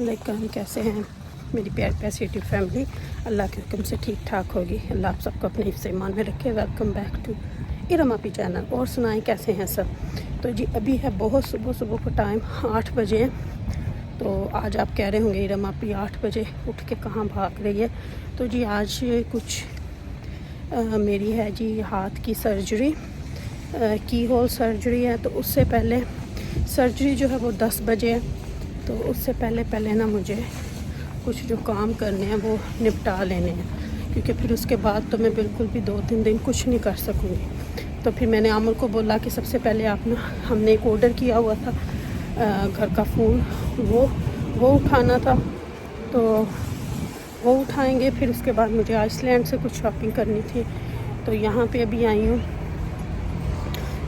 अस्सलाम, कैसे हैं मेरी प्यार प्यार यूट्यूब फैमिली। अल्लाह के हुक्म से ठीक ठाक होगी। अल्लाह आप सबको अपने हिफ्ज़ ईमान में रखे। वेलकम बैक टू इरम अपी चैनल। और सुनाएं कैसे हैं सब। तो जी अभी है बहुत सुबह का टाइम 8 बजे। तो आज आप कह रहे होंगे इरम अपी 8 बजे उठ के कहाँ भाग रही है। तो जी आज कुछ मेरी है जी हाथ की सर्जरी, की होल सर्जरी है। तो उससे पहले सर्जरी जो है वो 10 बजे है। तो उससे पहले ना मुझे कुछ जो काम करने हैं वो निपटा लेने हैं, क्योंकि फिर उसके बाद तो मैं बिल्कुल भी 2-3 दिन कुछ नहीं कर सकूँगी। तो फिर मैंने आमिर को बोला कि सबसे पहले आप ना, हमने एक ऑर्डर किया हुआ था घर का फूल, वो उठाना था। तो वो उठाएंगे। फिर उसके बाद मुझे आइसलैंड से कुछ शॉपिंग करनी थी। तो यहाँ पे अभी आई हूँ।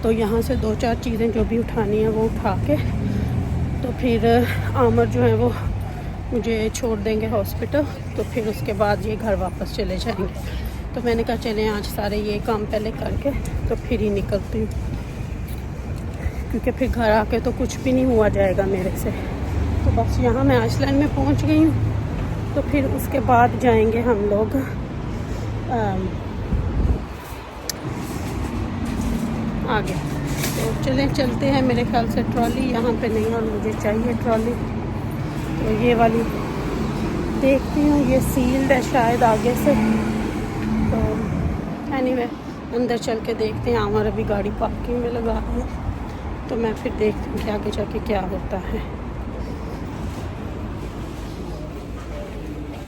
तो यहाँ से 2-4 चीज़ें जो भी उठानी है वो उठा के तो फिर आमिर जो है वो मुझे छोड़ देंगे हॉस्पिटल। तो फिर उसके बाद ये घर वापस चले जाएंगे। तो मैंने कहा चलें आज सारे ये काम पहले करके तो फिर ही निकलती हूँ, क्योंकि फिर घर आके तो कुछ भी नहीं हुआ जाएगा मेरे से। तो बस यहाँ मैं आइसलैंड में पहुँच गई हूँ। तो फिर उसके बाद जाएंगे हम लोग आगे। तो चलते हैं। मेरे ख्याल से ट्रॉली यहाँ पे नहीं है और मुझे चाहिए ट्रॉली। तो ये वाली देखती हूँ, ये सील्ड है शायद आगे से। तो एनीवे अंदर चल के देखते हैं। हमारा भी गाड़ी पार्किंग में लगा है। तो मैं फिर देखती हूँ कि आगे जाके क्या होता है।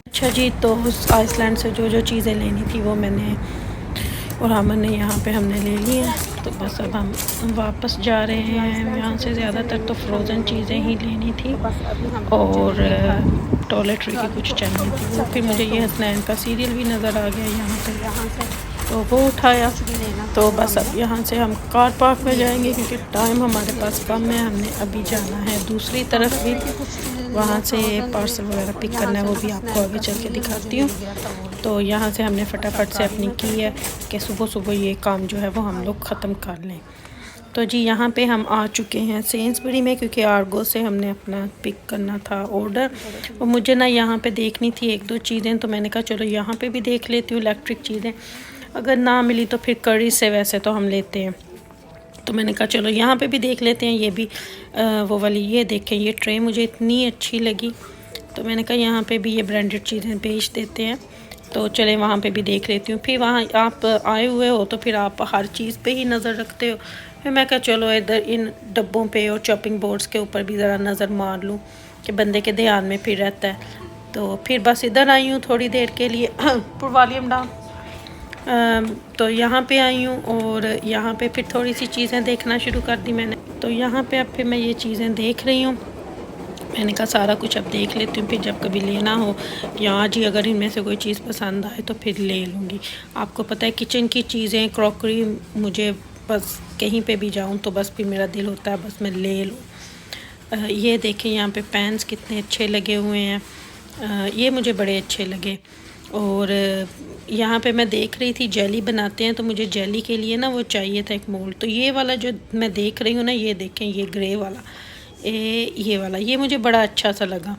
अच्छा जी, तो उस आइसलैंड से जो चीज़ें लेनी थी वो मैंने और अमन ने यहाँ पे हमने ले ली हैं। तो बस अब हम वापस जा रहे हैं। यहाँ से ज़्यादातर तो फ्रोज़न चीज़ें ही लेनी थी और टॉयलेटरी की कुछ चाहिए थी। फिर मुझे ये हसनैन का सीरियल भी नज़र आ गया यहाँ पे। तो वो उठाया। तो बस अब यहाँ से हम कार पार्क में जाएंगे, क्योंकि टाइम हमारे पास कम है। हमने अभी जाना है दूसरी तरफ भी, वहाँ से पार्सल वगैरह पिक करना है। वो भी आपको आगे चल के दिखाती हूँ। तो यहाँ से हमने फटाफट से अपनी की है कि सुबह ये काम जो है वो हम लोग ख़त्म कर लें। तो जी यहाँ पे हम आ चुके हैं सेंसबरी में, क्योंकि आर्गो से हमने अपना पिक करना था ऑर्डर। और मुझे ना यहाँ पे देखनी थी 1-2 चीज़ें। तो मैंने कहा चलो यहाँ पे भी देख लेती हूँ इलेक्ट्रिक चीज़ें। अगर ना मिली तो फिर करी से वैसे तो हम लेते हैं। तो मैंने कहा चलो यहाँ पे भी देख लेते हैं। ये भी वो वाली, ये देखें, ये ट्रे मुझे इतनी अच्छी लगी। तो मैंने कहा यहाँ पे भी ये ब्रांडेड चीज़ें बेच देते हैं। तो चलें वहाँ पे भी देख लेती हूँ। फिर वहाँ आप आए हुए हो तो फिर आप हर चीज़ पे ही नज़र रखते हो। फिर मैं कहा चलो इधर इन डब्बों पे और चॉपिंग बोर्ड्स के ऊपर भी ज़रा नज़र मार लूँ कि बंदे के ध्यान में फिर रहता है। तो फिर बस इधर आई हूँ थोड़ी देर के लिए। Volume down. तो यहाँ पे आई हूँ और यहाँ पे फिर थोड़ी सी चीज़ें देखना शुरू कर दी मैंने। तो यहाँ पे अब फिर मैं ये चीज़ें देख रही हूँ। मैंने कहा सारा कुछ अब देख लेती हूँ, फिर जब कभी लेना हो या आज ही अगर इनमें से कोई चीज़ पसंद आए तो फिर ले लूँगी। आपको पता है किचन की चीज़ें, क्रॉकरी, मुझे बस कहीं पे भी जाऊँ तो बस फिर मेरा दिल होता है बस मैं ले लूँ। ये देखें यहाँ पे पैन्स कितने अच्छे लगे हुए हैं। ये मुझे बड़े अच्छे लगे। और यहाँ पे मैं देख रही थी जेली बनाते हैं, तो मुझे जेली के लिए ना वो चाहिए था एक मोल्ड। तो ये वाला जो मैं देख रही हूँ ना, ये देखें, ये ग्रे वाला, ये वाला, ये मुझे बड़ा अच्छा सा लगा।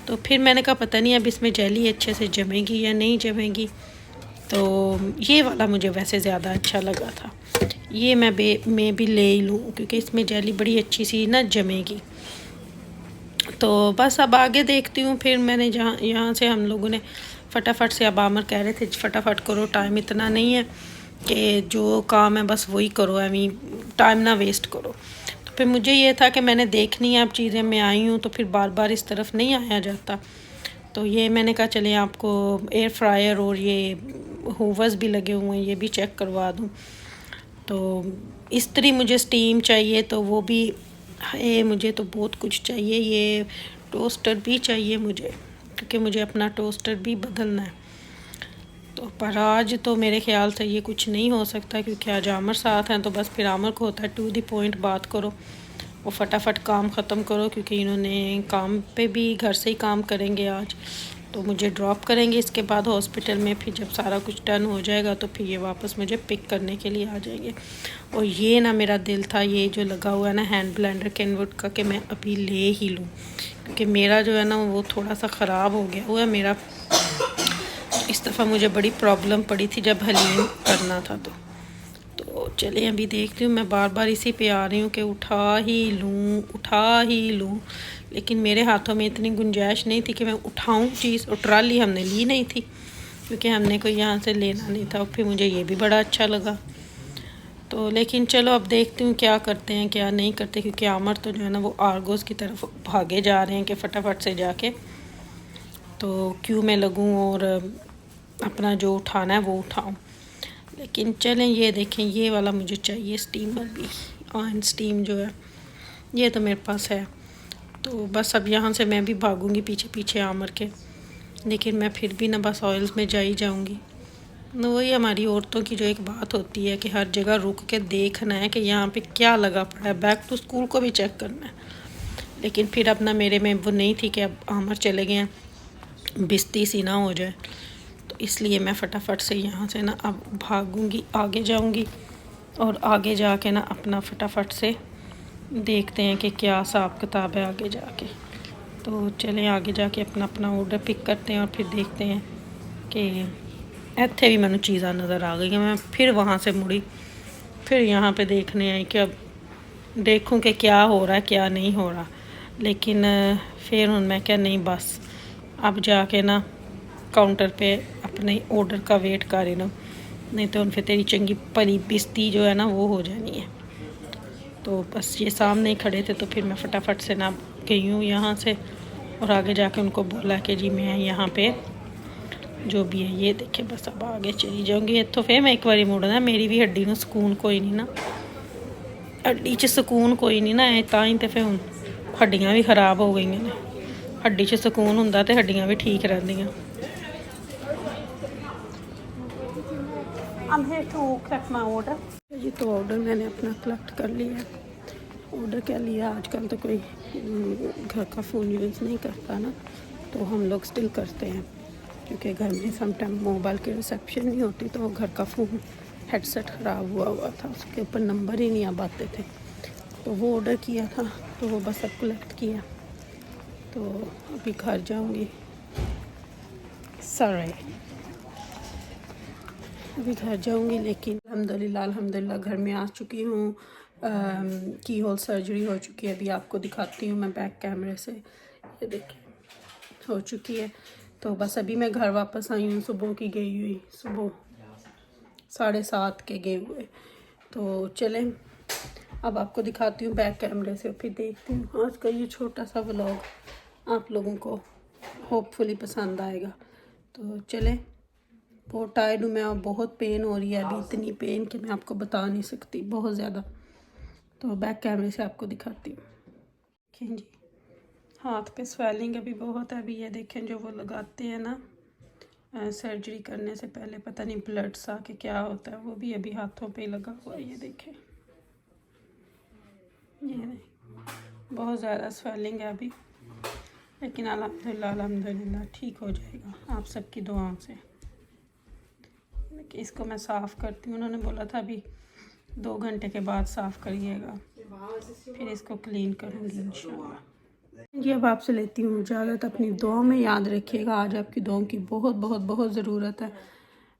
तो फिर मैंने कहा पता नहीं अब इसमें जेली अच्छे से जमेगी या नहीं जमेगी। तो ये वाला मुझे वैसे ज़्यादा अच्छा लगा था। ये मैं भी ले ही लूँ, क्योंकि इसमें जेली बड़ी अच्छी सी ना जमेगी। तो बस अब आगे देखती हूँ। फिर मैंने यहाँ से हम लोगों ने फटाफट से, अब आमिर कह रहे थे फटाफट करो, टाइम इतना नहीं है कि जो काम है बस वही करो, टाइम ना वेस्ट करो। तो फिर मुझे ये था कि मैंने देखनी है अब चीज़ें, मैं आई हूँ तो फिर बार बार इस तरफ नहीं आया जाता। तो ये मैंने कहा चलें आपको एयर फ्रायर और ये हूवर्स भी लगे हुए हैं, ये भी चेक करवा दूँ। तो इस्त्री मुझे स्टीम चाहिए, तो वो भी है। मुझे तो बहुत कुछ चाहिए। ये टोस्टर भी चाहिए मुझे, क्योंकि मुझे अपना टोस्टर भी बदलना है। तो पर आज तो मेरे ख्याल से ये कुछ नहीं हो सकता, क्योंकि आज आमिर साथ हैं। तो बस फिर आमिर को होता है टू द पॉइंट बात करो, वो फटाफट काम ख़त्म करो, क्योंकि इन्होंने काम पे भी घर से ही काम करेंगे आज। तो मुझे ड्रॉप करेंगे इसके बाद हॉस्पिटल में। फिर जब सारा कुछ डन हो जाएगा तो फिर ये वापस मुझे पिक करने के लिए आ जाएंगे। और ये ना मेरा दिल था ये जो लगा हुआ है ना हैंड ब्लेंडर केनवुड का, कि मैं अभी ले ही लूँ, क्योंकि मेरा जो है ना वो थोड़ा सा ख़राब हो गया हुआ है मेरा। इस दफ़ा मुझे बड़ी प्रॉब्लम पड़ी थी जब हलीम करना था। तो चलिए अभी देखती हूँ। मैं बार बार इसी पे आ रही हूँ कि उठा ही लूँ, लेकिन मेरे हाथों में इतनी गुंजाइश नहीं थी कि मैं उठाऊँ चीज़। और ट्राली हमने ली नहीं थी क्योंकि हमने कोई यहाँ से लेना नहीं था। और फिर मुझे ये भी बड़ा अच्छा लगा। तो लेकिन चलो अब देखती हूँ क्या करते हैं क्या नहीं करते, क्योंकि आमर तो जो है ना वो आर्गोस की तरफ भागे जा रहे हैं कि फटाफट से जाके तो क्यों मैं लगूँ और अपना जो उठाना है वो उठाऊँ। लेकिन चलें ये देखें, ये वाला मुझे चाहिए स्टीमर भी, ऑन स्टीम जो है ये तो मेरे पास है। तो बस अब यहाँ से मैं भी भागूंगी पीछे पीछे आमर के, लेकिन मैं फिर भी ना बस ऑयल्स में जा ही जाऊँगी। तो वही हमारी औरतों की जो एक बात होती है कि हर जगह रुक के देखना है कि यहाँ पे क्या लगा पड़ा है, बैक टू स्कूल को भी चेक करना है। लेकिन फिर अब ना मेरे में वो नहीं थी कि अब आमर चले गए हैं बिस्ती सी ना हो जाए, तो इसलिए मैं फटाफट से यहाँ से ना अब भागूंगी, आगे जाऊंगी और आगे जाके ना अपना फटाफट से देखते हैं कि क्या हिसाब किताब है आगे जाके। तो चलें आगे जाके अपना अपना ऑर्डर पिक करते हैं और फिर देखते हैं कि इत्थे भी मैंने चीज़ा नज़र आ गई। मैं फिर वहाँ से मुड़ी, फिर यहाँ पे देखने आई कि अब देखूँ कि क्या हो रहा है क्या नहीं हो रहा। लेकिन फिर मैं क्या नहीं बस अब जाके ना काउंटर पे अपने ऑर्डर का वेट कर रही हूँ, नहीं तो फिर तेरी चंगी परी बिस्ती जो है ना वो हो जानी है। तो बस ये सामने ही खड़े थे तो फिर मैं फटाफट से ना गई हूँ यहाँ से और आगे जाके उनको बोला कि जी मैं यहाँ पे जो भी है ये देखे। बस अब आगे चली जाऊँगी। इतों फिर मैं एक बारी मुड़ना, मेरी भी हड्डी में सुकून कोई नहीं ना, हड्डी च सुकून कोई नहीं ना है, तां ही तो फिर हड्डियाँ भी खराब हो गई ने। हड्डी च सुकून होंदा तो हड्डियाँ भी ठीक रहंदियां। I'm here to collect my order। ये तो ऑर्डर मैंने अपना कलेक्ट कर लिया। ऑर्डर क्या लिया, आजकल तो कोई घर का फ़ोन यूज़ नहीं करता ना, तो हम लोग स्टिल करते हैं क्योंकि घर में समटाइम मोबाइल की रिसेप्शन नहीं होती। तो घर का फ़ोन हेडसेट ख़राब हुआ था, उसके ऊपर नंबर ही नहीं आ पाते थे, तो वो ऑर्डर किया था तो वो बस अब कलेक्ट किया। तो अभी घर जाऊँगी, सॉरी अभी घर जाऊँगी। लेकिन अल्हम्दुलिल्लाह घर में आ चुकी हूँ। की होल सर्जरी हो चुकी है, अभी आपको दिखाती हूँ मैं बैक कैमरे से। ये देखिए हो चुकी है। तो बस अभी मैं घर वापस आई हूँ, सुबह की गई हुई, सुबह 7:30 के गए हुए। तो चलें अब आपको दिखाती हूँ बैक कैमरे से, फिर देखती हूँ आज का ये छोटा सा व्लॉग आप लोगों को होपफुली पसंद आएगा। तो चलें, बहुत टायर्ड हूँ मैं और बहुत पेन हो रही है अभी, इतनी पेन कि मैं आपको बता नहीं सकती, बहुत ज़्यादा। तो बैक कैमरे से आपको दिखाती हूँ। देखें जी हाथ पे स्वेलिंग अभी बहुत है। अभी ये देखें जो वो लगाते हैं ना सर्जरी करने से पहले, पता नहीं ब्लड सा के क्या होता है, वो भी अभी हाथों पे लगा हुआ है। ये देखें ये नहीं, बहुत ज़्यादा स्वेलिंग है अभी, लेकिन अल्हम्दुलिल्लाह ठीक हो जाएगा आप सबकी दुआओं से। इसको मैं साफ़ करती हूँ, उन्होंने बोला था अभी 2 घंटे के बाद साफ़ करिएगा, फिर इसको क्लीन करूँगी इंशाल्लाह। जी अब आपसे लेती हूँ इजाज़त, अपनी दुआओं में याद रखिएगा। आज आपकी दुआओं की बहुत बहुत बहुत ज़रूरत है।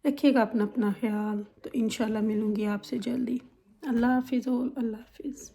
रखिएगा अपना ख्याल। तो इंशाल्लाह मिलूँगी आपसे जल्दी। अल्लाह हाफिज़। अल्लाह हाफिज़।